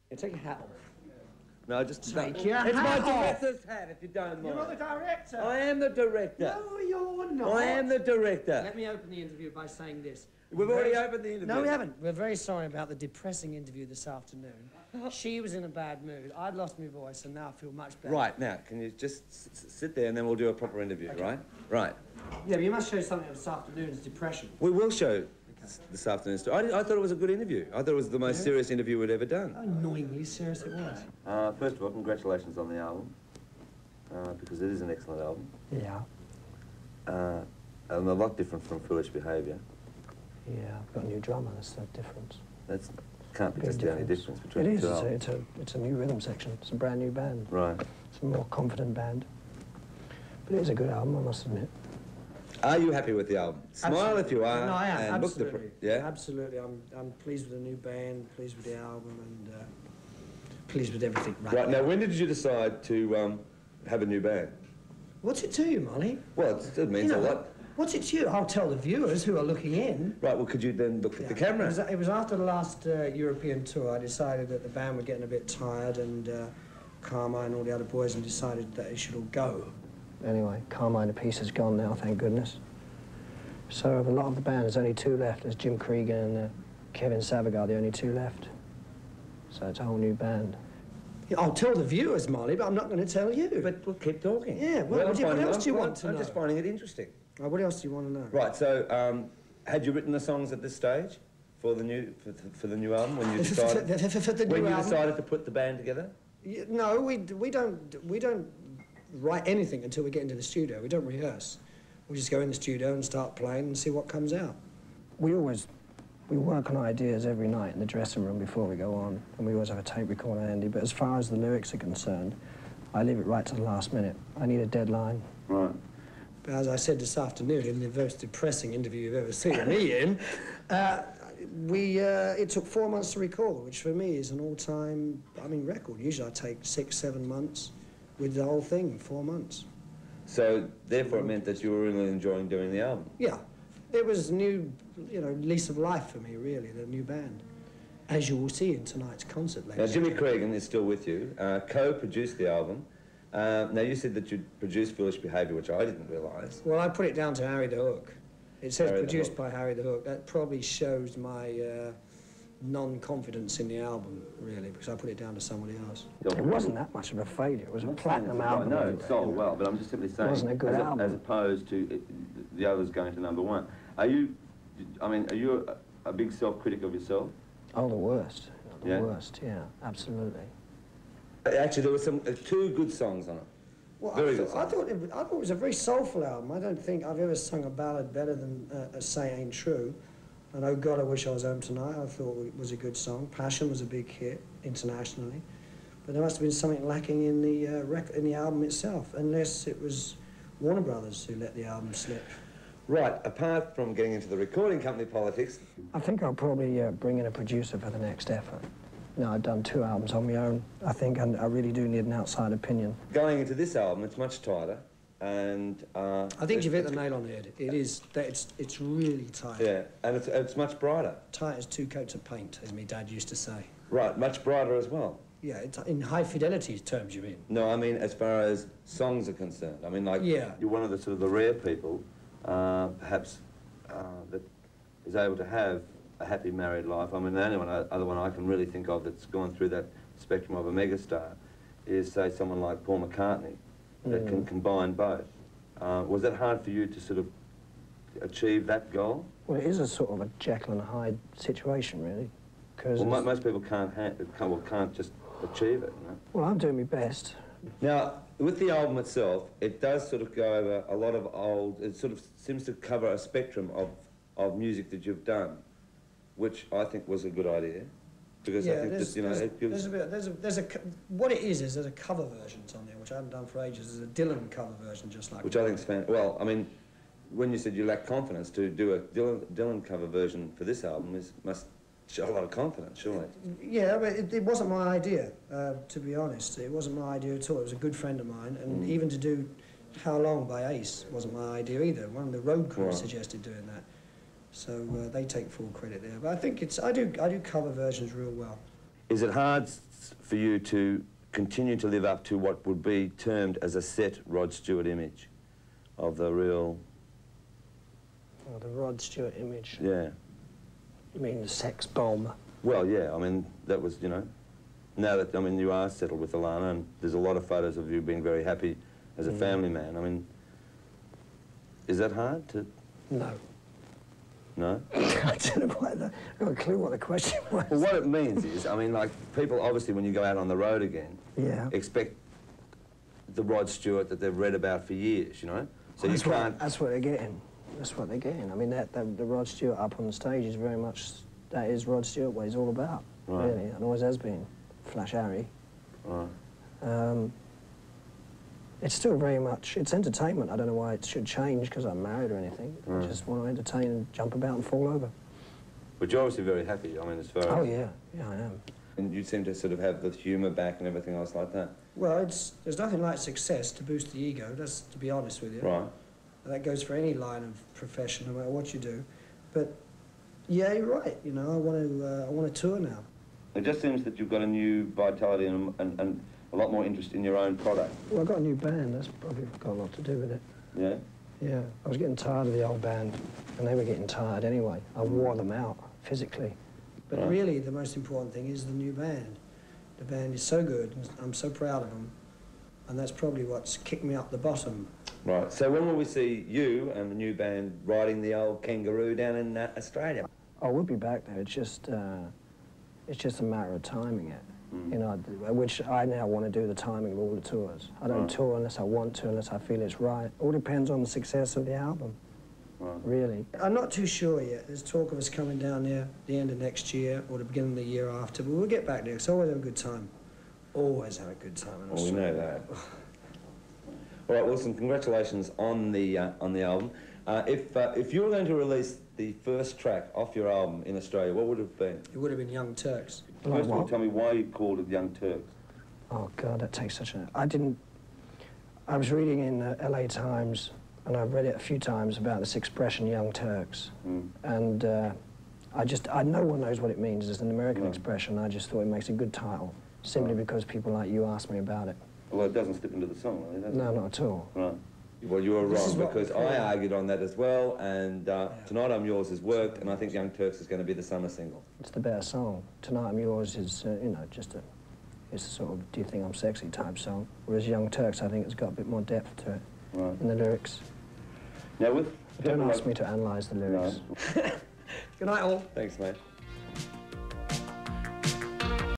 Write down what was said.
Yeah, take your hat off. No, just take your hat It's my off. director's hat, if you don't mind. You're not the director. I am the director. No, you're not. I am the director. Let me open the interview by saying this. We've already opened the interview. No, we haven't. We're very sorry about the depressing interview this afternoon. She was in a bad mood. I'd lost my voice, and now I feel much better. Right, now, can you just sit there and then we'll do a proper interview, okay. right? Right. Yeah, but you must show something this afternoon's depression. We will show this afternoon's story. I thought it was a good interview. I thought it was the most serious interview we'd ever done. How annoyingly serious it was. First of all, congratulations on the album, because it is an excellent album. Yeah. And a lot different from Foolish Behaviour. Yeah, I've got a new drummer, that's the difference. That can't be just the only difference between the two albums. It's a new rhythm section. It's a brand new band. Right. It's a more confident band. But it is a good album, I must admit. Are you happy with the album? Smile Absolutely. if you are. No, I am, and absolutely. Look yeah? Absolutely. I'm pleased with the new band, pleased with the album, and pleased with everything. Right, now when did you decide to have a new band? What's it to you, Molly? Well, it means a lot. What's it to you? I'll tell the viewers who are looking in. Right, well, could you then look at the camera? It was after the last European tour, I decided that the band were getting a bit tired, and Carmine and all the other boys and decided that they should all go. Anyway, Carmine the piece is gone now, thank goodness. So of a lot of the band, there's only two left. There's Jim Cregan and Kevin Savagar, the only two left. So it's a whole new band. I'll tell the viewers, Molly, but I'm not going to tell you. But we'll keep talking. Yeah, well, what else do you want to know? I'm just finding it interesting. What else do you want to know? Right, so had you written the songs at this stage for the new album when you decided decided to put the band together? Yeah, no, we don't write anything until we get into the studio. We don't rehearse. We just go in the studio and start playing and see what comes out. We work on ideas every night in the dressing room before we go on, and we always have a tape recorder handy, but as far as the lyrics are concerned, I leave it right to the last minute. I need a deadline. Right. But as I said this afternoon in the most depressing interview you've ever seen me in, it took 4 months to record, which for me is an all-time, record. Usually I take 6, 7 months with the whole thing, 4 months. So, therefore it meant that you were really enjoying doing the album? Yeah. It was a new, lease of life for me, really, the new band. As you will see in tonight's concert later. Now, Jimmy Cregan is still with you, co-produced the album. Now, you said that you produced Foolish Behaviour, which I didn't realise. Well, I put it down to Harry the Hook. It says produced by Harry the Hook. That probably shows my non-confidence in the album, really, because I put it down to somebody else. It wasn't that much of a failure. It was a platinum album. No, it sold well, but I'm just simply saying, it wasn't a good album. As opposed to the others going to #1. Are you a big self-critic of yourself? Oh, the worst. The worst, yeah, absolutely. Actually, there were two good songs on it. Well, Very good I thought it was a very soulful album. I don't think I've ever sung a ballad better than Say Ain't True. And Oh God, I Wish I Was Home Tonight, I thought it was a good song. Passion was a big hit internationally. But there must have been something lacking in the album itself, unless it was Warner Brothers who let the album slip. Right, apart from getting into the recording company politics... I think I'll probably bring in a producer for the next effort. No, I've done 2 albums on my own, I think, and I really do need an outside opinion. Going into this album, it's much tighter, and... I think you've hit the nail on the head. It is, it's really tight. Yeah, and it's much brighter. Tight as 2 coats of paint, as my dad used to say. Right, much brighter as well. Yeah, it's in high fidelity terms, you mean? No, I mean as far as songs are concerned. I mean, like, you're one of the rare people, perhaps, that is able to have a happy married life. I mean, the only other one I can really think of that's gone through that spectrum of a megastar is, say, someone like Paul McCartney, that can combine both. Was that hard for you to sort of achieve that goal? Well, it is a sort of a Jekyll and Hyde situation, really. Well, most people can't just achieve it, you know? Well, I'm doing my best. Now, with the album itself, it does sort of go over a lot of old... It sort of seems to cover a spectrum of music that you've done, which I think was a good idea. Because I think that, it gives... What it is there's a cover version on there, which I haven't done for ages. There's a Dylan cover version, just like... Which I think is fantastic. Well, I mean, when you said you lack confidence, to do a Dylan cover version for this album must show a lot of confidence, surely. Yeah, but it wasn't my idea, to be honest. It wasn't my idea at all. It was a good friend of mine, and even to do How Long by Ace wasn't my idea either. One of the road crews suggested doing that. So they take full credit there. But I think I do cover versions real well. Is it hard for you to continue to live up to what would be termed as a set Rod Stewart image of the real... Oh, the Rod Stewart image? Yeah. You mean the sex bomb? Well, yeah, I mean, that was, you know, now that, I mean, you are settled with Alana and there's a lot of photos of you being very happy as a family man. I mean, is that hard to... No. No? I don't know why I've got a clue what the question was. Well, what it means is, I mean, like, people obviously, when you go out on the road again, expect the Rod Stewart that they've read about for years, you know? So well, you can't... That's what they're getting. That's what they're getting. I mean, the Rod Stewart up on the stage is very much... That is Rod Stewart what he's all about, really, and always has been. Flash Harry. Right. It's still very much... It's entertainment. I don't know why it should change because I'm married or anything. I just want to entertain and jump about and fall over. But you're obviously very happy, I mean, as far as... Oh, yeah. Yeah, I am. And you seem to sort of have the humour back and everything else like that. Well, there's nothing like success to boost the ego, that's to be honest with you. Right. And that goes for any line of profession, no matter what you do. But, yeah, you're right, you know, I want to tour now. It just seems that you've got a new vitality and a lot more interest in your own product. Well, I've got a new band, that's probably got a lot to do with it. Yeah? Yeah, I was getting tired of the old band, and they were getting tired anyway. I wore them out, physically. But really, the most important thing is the new band. The band is so good, and I'm so proud of them, and that's probably what's kicked me up the bottom. Right, so when will we see you and the new band riding the old kangaroo down in Australia? Oh, we'll be back there, it's just a matter of timing it. You know, which I now want to do the timing of all the tours. I don't tour unless I want to, unless I feel it's right. All depends on the success of the album, really. I'm not too sure yet. There's talk of us coming down there the end of next year or the beginning of the year after, but we'll get back there, because I always have a good time. Always have a good time in Australia. Well, we know that. All right, Wilson, congratulations on the album. If you were going to release the first track off your album in Australia, what would it have been? It would have been Young Turks. First of all, tell me why you called it Young Turks. Oh, God, that takes such a... I was reading in the LA Times, and I've read it a few times, about this expression, Young Turks. And no one knows what it means. It's an American expression. I just thought it makes a good title, simply because people like you asked me about it. Well, it doesn't slip into the song, really, does it? No, not at all. Right. Well, you were wrong, because I argued on that as well, and Tonight I'm Yours has worked, and I think Young Turks is going to be the summer single. It's the better song. Tonight I'm Yours is, you know, it's a sort of Do You Think I'm Sexy type song, whereas Young Turks, I think, has got a bit more depth to it in the lyrics. Now, don't ask me to analyse the lyrics. No. Good night, all. Thanks, mate.